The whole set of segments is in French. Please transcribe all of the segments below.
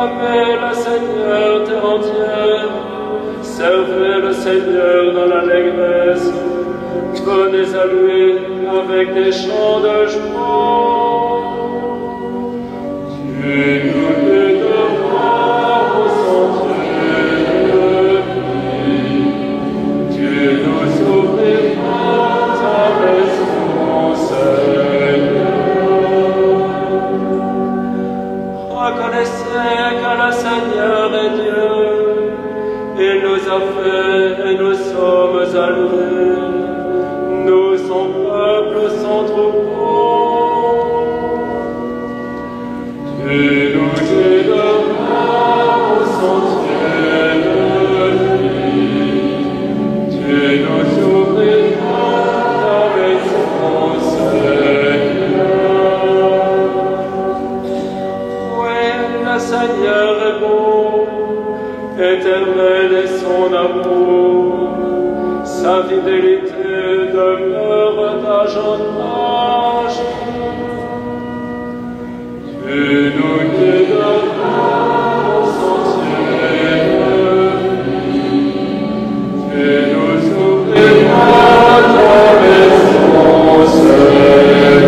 Acclamez le Seigneur terre entière, servez le Seigneur dans l'allégresse, venez à lui avec des chants de joie. Tu nous guideras au sentier de vie, tu nous ouvriras ta maison, Seigneur. Reconnaissez que le Seigneur est Dieu, il nous a fait et nous sommes à lui. Nous, son peuple, son troupeau. Tu nous guideras au sentier de vie, tu nous ouvriras ta maison, Seigneur. Oui, le Seigneur est beau, éternel est son amour, sa fidélité demeure d'âge en âge. Tu nous guideras au sentier de vie, tu nous ouvriras ta maison, Seigneur.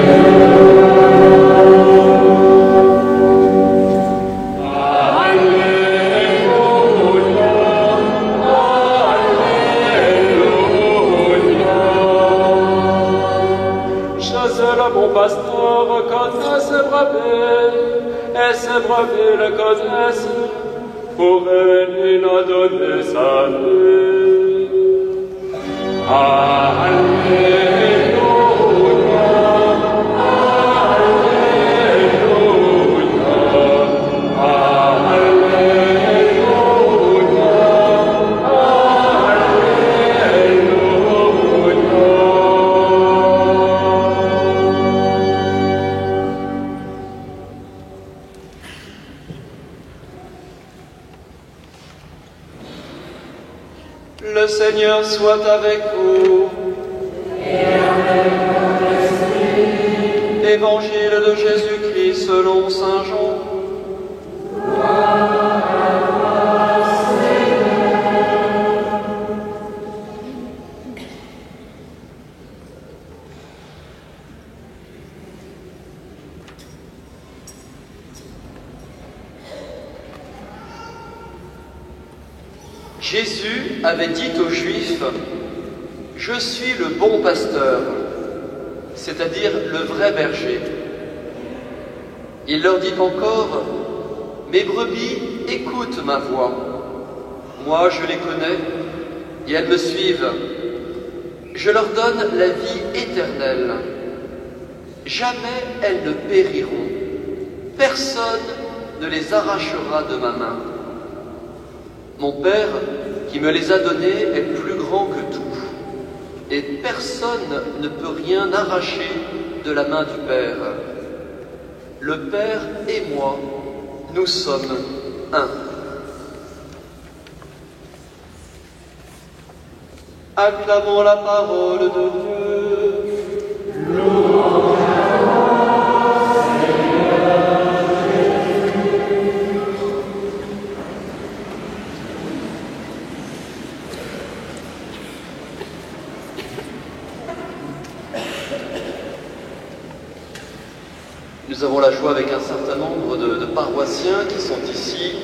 Mon pasteur connaît ses brebis, et ses brebis le connaissent, pour elle il a donné sa vie. Alléluia, le Seigneur soit avec vous. Et avec votre esprit. Évangile de Jésus-Christ selon saint Jean. Gloire à toi, Seigneur. Jésus avait dit aux Juifs « Je suis le bon pasteur », c'est-à-dire le vrai berger. Il leur dit encore « Mes brebis écoutent ma voix. Moi, je les connais et elles me suivent. Je leur donne la vie éternelle. Jamais elles ne périront. Personne ne les arrachera de ma main. Mon Père, qui me les a donnés, est plus grand que tout, et personne ne peut rien arracher de la main du Père. Le Père et moi, nous sommes un. Acclamons la parole de Dieu. Louange. Nous avons la joie avec un certain nombre de paroissiens qui sont ici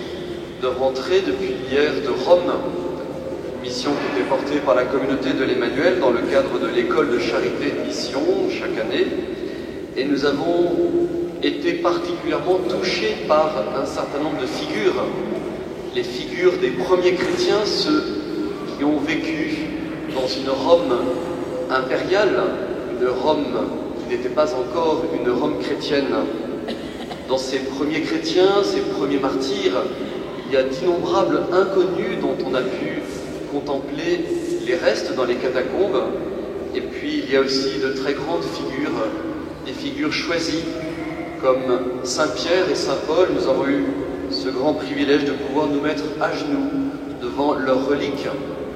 de rentrer depuis hier de Rome, mission qui était portée par la communauté de l'Emmanuel dans le cadre de l'école de charité de mission chaque année. Et nous avons été particulièrement touchés par un certain nombre de figures, les figures des premiers chrétiens, ceux qui ont vécu dans une Rome impériale, une Rome qui n'était pas encore une Rome chrétienne. Dans ces premiers chrétiens, ces premiers martyrs, il y a d'innombrables inconnus dont on a pu contempler les restes dans les catacombes. Et puis il y a aussi de très grandes figures, des figures choisies, comme Saint Pierre et Saint Paul. Nous avons eu ce grand privilège de pouvoir nous mettre à genoux devant leurs reliques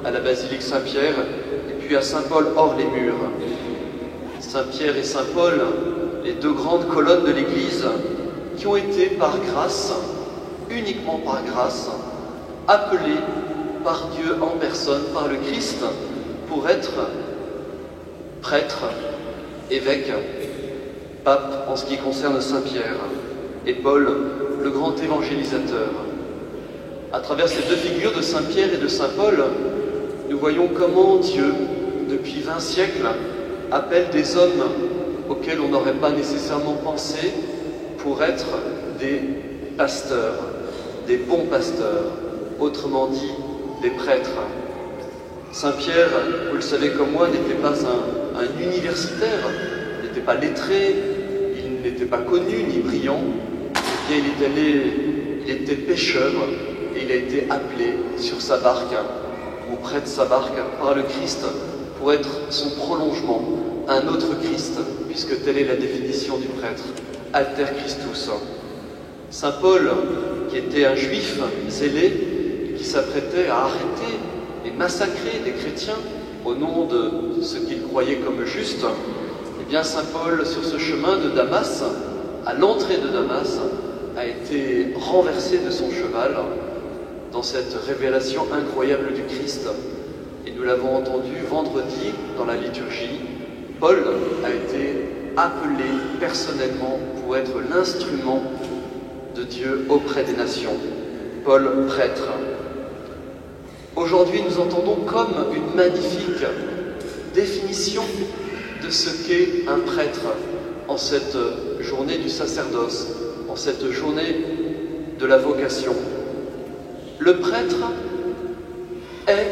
à la basilique Saint-Pierre et puis à Saint-Paul hors les murs. Saint-Pierre et Saint-Paul, les deux grandes colonnes de l'Église, qui ont été par grâce uniquement par grâce, appelés par Dieu en personne, par le Christ, pour être prêtre, évêque, pape en ce qui concerne Saint Pierre, et Paul, le grand évangélisateur. À travers ces deux figures de Saint Pierre et de Saint Paul, nous voyons comment Dieu, depuis 20 siècles, appelle des hommes auxquels on n'aurait pas nécessairement pensé pour être des pasteurs, des bons pasteurs, autrement dit, des prêtres. Saint Pierre, vous le savez comme moi, n'était pas un universitaire, il n'était pas lettré, il n'était pas connu ni brillant, eh bien il était pêcheur et il a été appelé sur sa barque, ou près de sa barque, par le Christ, pour être son prolongement, un autre Christ, puisque telle est la définition du prêtre, alter Christus. Saint Paul, qui était un juif zélé, qui s'apprêtait à arrêter et massacrer des chrétiens au nom de ce qu'il croyait comme juste, eh bien Saint Paul, sur ce chemin de Damas, à l'entrée de Damas, a été renversé de son cheval dans cette révélation incroyable du Christ. Et nous l'avons entendu vendredi dans la liturgie, Paul a été appelé personnellement pour être l'instrument de Dieu auprès des nations. Paul, prêtre. Aujourd'hui, nous entendons comme une magnifique définition de ce qu'est un prêtre en cette journée du sacerdoce, en cette journée de la vocation. Le prêtre est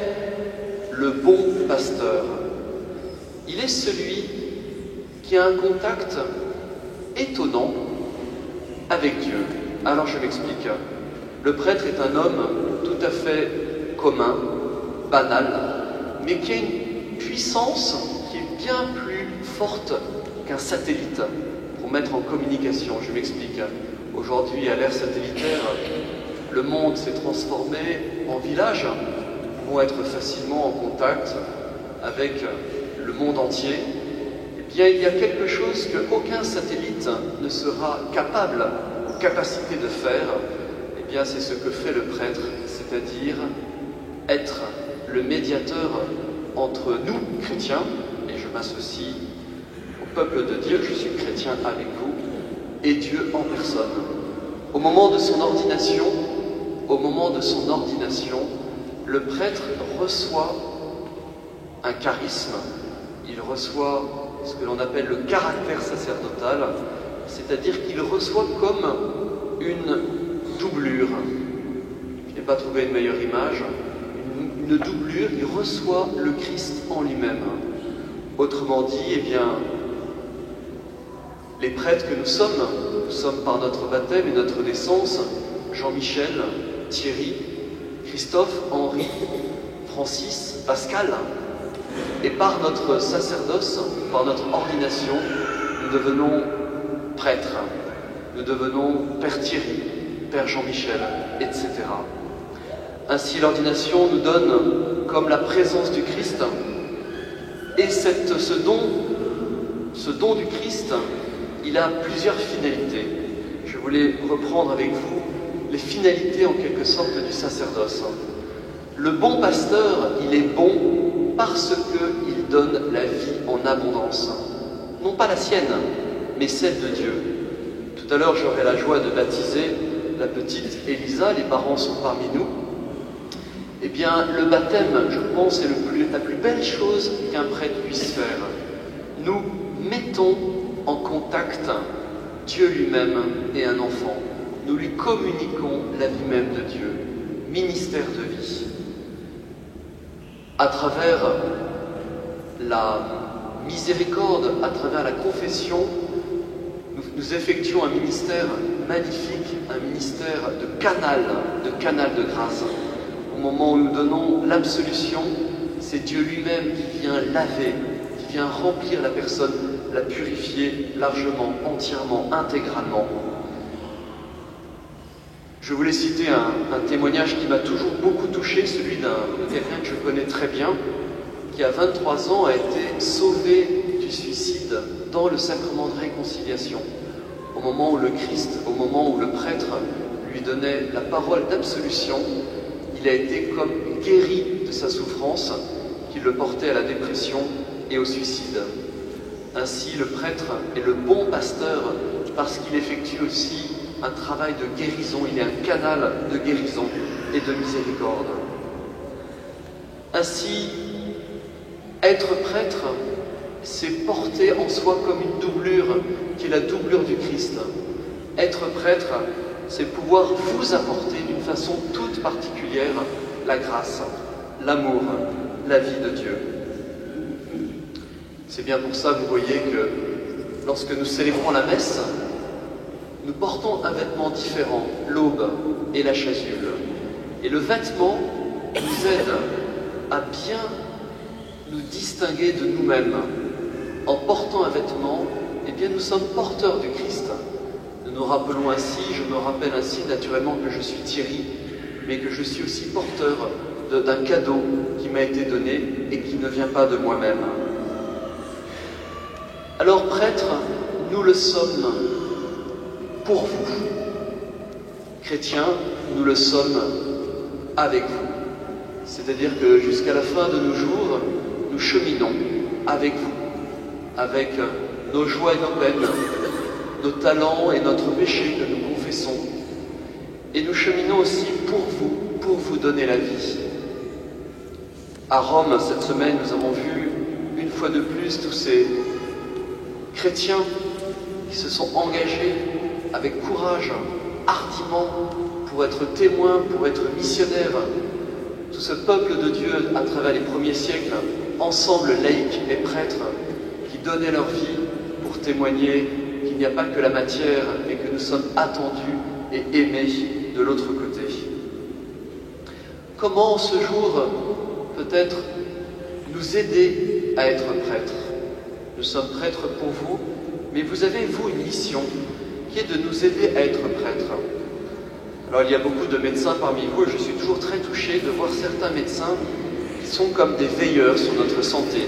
le bon pasteur. Il est celui qui a un contact étonnant avec Dieu. Alors je m'explique. Le prêtre est un homme tout à fait commun, banal, mais qui a une puissance qui est bien plus forte qu'un satellite pour mettre en communication. Je m'explique. Aujourd'hui, à l'ère satellitaire, le monde s'est transformé en village. Nous pouvons être facilement en contact avec le monde entier. Eh bien, il y a quelque chose qu'aucun satellite ne sera capable ou capacité de faire. Eh bien, c'est ce que fait le prêtre, c'est-à-dire être le médiateur entre nous, chrétiens, et je m'associe au peuple de Dieu, je suis chrétien avec vous, et Dieu en personne. Au moment de son ordination, le prêtre reçoit un charisme, il reçoit ce que l'on appelle le caractère sacerdotal, c'est-à-dire qu'il reçoit comme une doublure. Je n'ai pas trouvé une meilleure image. Une doublure, il reçoit le Christ en lui-même. Autrement dit, eh bien, les prêtres que nous sommes par notre baptême et notre naissance, Jean-Michel, Thierry, Christophe, Henri, Francis, Pascal, et par notre sacerdoce, par notre ordination, nous devenons prêtres, nous devenons Père Thierry, Père Jean-Michel, etc. Ainsi, l'ordination nous donne comme la présence du Christ, et ce don du Christ, il a plusieurs finalités. Je voulais reprendre avec vous les finalités en quelque sorte du sacerdoce. Le bon pasteur, il est bon parce qu'il donne la vie en abondance. Non pas la sienne, mais celle de Dieu. Tout à l'heure, j'aurai la joie de baptiser la petite Elisa, les parents sont parmi nous. Eh bien, le baptême, je pense, est la plus belle chose qu'un prêtre puisse faire. Nous mettons en contact Dieu lui-même et un enfant. Nous lui communiquons la vie même de Dieu, ministère de vie. À travers la miséricorde, à travers la confession, nous effectuons un ministère magnifique, un ministère de canal de grâce. Au moment où nous donnons l'absolution, c'est Dieu lui-même qui vient laver, qui vient remplir la personne, la purifier largement, entièrement, intégralement. Je voulais citer un témoignage qui m'a toujours beaucoup touché, celui de quelqu'un que je connais très bien, qui à 23 ans a été sauvé du suicide dans le sacrement de réconciliation. Au moment où le Christ, au moment où le prêtre lui donnait la parole d'absolution, il a été comme guéri de sa souffrance qui le portait à la dépression et au suicide. Ainsi, le prêtre est le bon pasteur parce qu'il effectue aussi un travail de guérison, il est un canal de guérison et de miséricorde. Ainsi, être prêtre, c'est porter en soi comme une doublure qui est la doublure du Christ. Être prêtre, c'est pouvoir vous apporter d'une façon toute particulière la grâce, l'amour, la vie de Dieu. C'est bien pour ça, vous voyez, que lorsque nous célébrons la messe, nous portons un vêtement différent, l'aube et la chasuble. Et le vêtement nous aide à bien nous distinguer de nous-mêmes. En portant un vêtement, eh bien, nous sommes porteurs du Christ. Nous nous rappelons ainsi, je me rappelle ainsi naturellement que je suis Thierry, mais que je suis aussi porteur d'un cadeau qui m'a été donné et qui ne vient pas de moi-même. Alors, prêtres, nous le sommes pour vous. Chrétiens, nous le sommes avec vous. C'est-à-dire que jusqu'à la fin de nos jours, nous cheminons avec vous, avec nos joies et nos peines, nos talents et notre péché que nous confessons. Et nous cheminons aussi pour vous donner la vie. À Rome, cette semaine, nous avons vu une fois de plus tous ces chrétiens qui se sont engagés avec courage, hardiment, pour être témoins, pour être missionnaires. Tout ce peuple de Dieu, à travers les premiers siècles, ensemble laïcs et prêtres, qui donnaient leur vie pour témoigner qu'il n'y a pas que la matière, mais que nous sommes attendus et aimés de l'autre côté. Comment, ce jour, peut-être nous aider à être prêtres? Nous sommes prêtres pour vous, mais vous avez, vous, une mission qui est de nous aider à être prêtres. Alors, il y a beaucoup de médecins parmi vous, et je suis toujours très touché de voir certains médecins qui sont comme des veilleurs sur notre santé,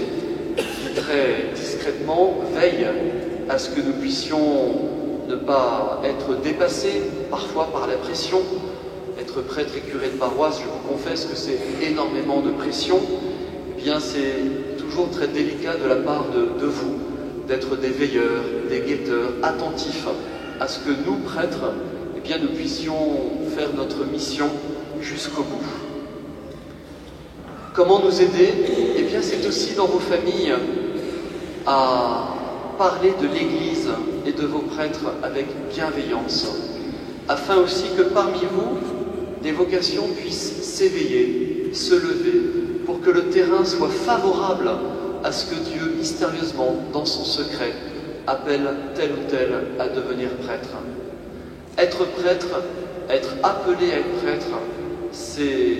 qui très discrètement veillent à ce que nous puissions ne pas être dépassés, parfois par la pression. Être prêtre et curé de paroisse, je vous confesse que c'est énormément de pression. Eh bien, c'est toujours très délicat de la part de vous, d'être des veilleurs, des guetteurs, attentifs à ce que nous, prêtres, eh bien, nous puissions faire notre mission jusqu'au bout. Comment nous aider? Eh bien, c'est aussi dans vos familles à parler de l'Église et de vos prêtres avec bienveillance, afin aussi que parmi vous, des vocations puissent s'éveiller, se lever, pour que le terrain soit favorable à ce que Dieu, mystérieusement, dans son secret, appelle tel ou tel à devenir prêtre. Être prêtre, être appelé à être prêtre, c'est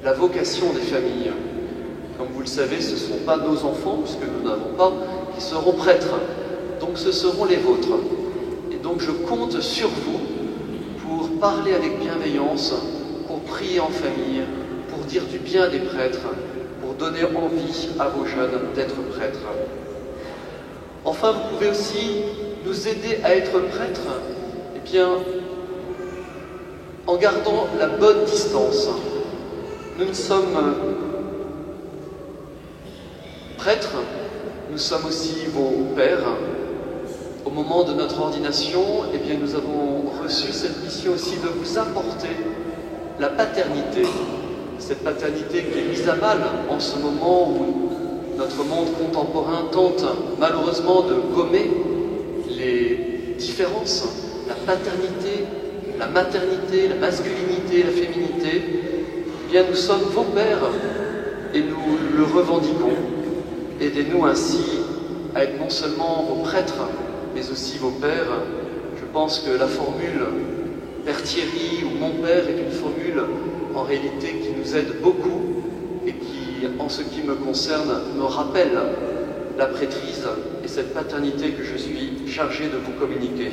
la vocation des familles. Comme vous le savez, ce ne sont pas nos enfants, puisque nous n'avons pas, qui seront prêtres. Donc ce seront les vôtres. Et donc je compte sur vous pour parler avec bienveillance, pour prier en famille, pour dire du bien des prêtres, pour donner envie à vos jeunes d'être prêtres. Enfin, vous pouvez aussi nous aider à être prêtres, eh bien, en gardant la bonne distance. Nous sommes prêtres, nous sommes aussi vos pères. Au moment de notre ordination, eh bien, nous avons reçu cette mission aussi de vous apporter la paternité. Cette paternité qui est mise à mal en ce moment où notre monde contemporain tente malheureusement de gommer les différences, la paternité, la maternité, la masculinité, la féminité. Eh bien, nous sommes vos pères et nous le revendiquons. Aidez-nous ainsi à être non seulement vos prêtres, mais aussi vos pères. Je pense que la formule « Père Thierry » ou « Mon père » est une formule en réalité qui nous aide beaucoup et qui, en ce qui me concerne, me rappelle la prêtrise et cette paternité que je suis chargé de vous communiquer.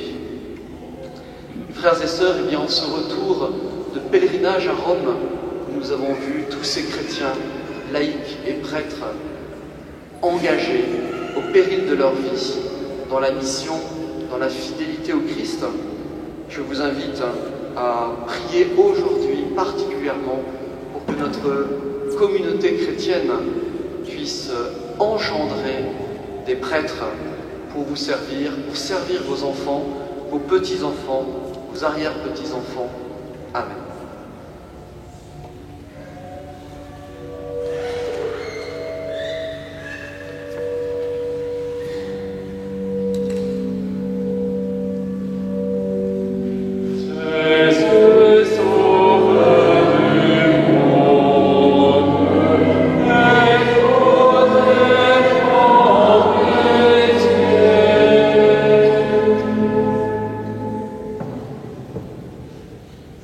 Frères et sœurs, eh bien, en ce retour de pèlerinage à Rome, nous avons vu tous ces chrétiens, laïcs et prêtres, engagés au péril de leur vie, dans la mission, dans la fidélité au Christ, Je vous invite à prier aujourd'hui particulièrement pour que notre communauté chrétienne puisse engendrer des prêtres pour vous servir, pour servir vos enfants, vos petits-enfants, vos arrière-petits-enfants. Amen.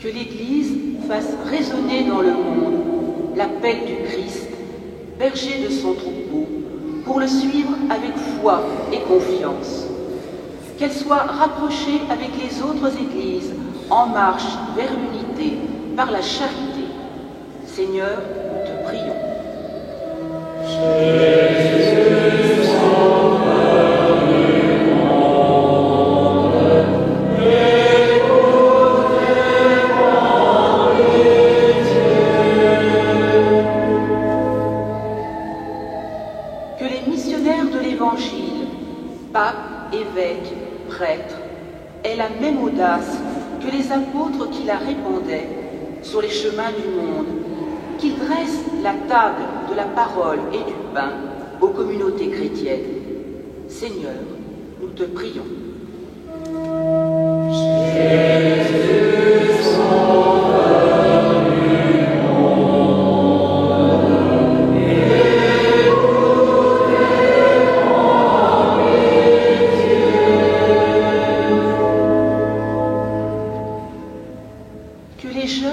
Que l'Église fasse résonner dans le monde l'appel du Christ, berger de son troupeau, pour le suivre avec foi et confiance. Qu'elle soit rapprochée avec les autres Églises en marche vers l'unité par la charité. Seigneur, nous te prions. Que les missionnaires de l'Évangile, papes, évêques, prêtres, aient la même audace que les apôtres qui la répandaient sur les chemins du monde, qu'ils dressent la table de la parole et du pain aux communautés chrétiennes. Seigneur, nous te prions. Que les jeunes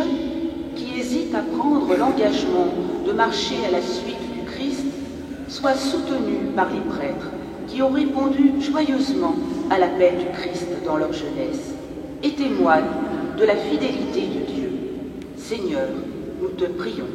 qui hésitent à prendre l'engagement de marcher à la suite du Christ soient soutenus par les prêtres qui ont répondu joyeusement à l'appel du Christ dans leur jeunesse et témoignent de la fidélité de Dieu. Seigneur, nous te prions.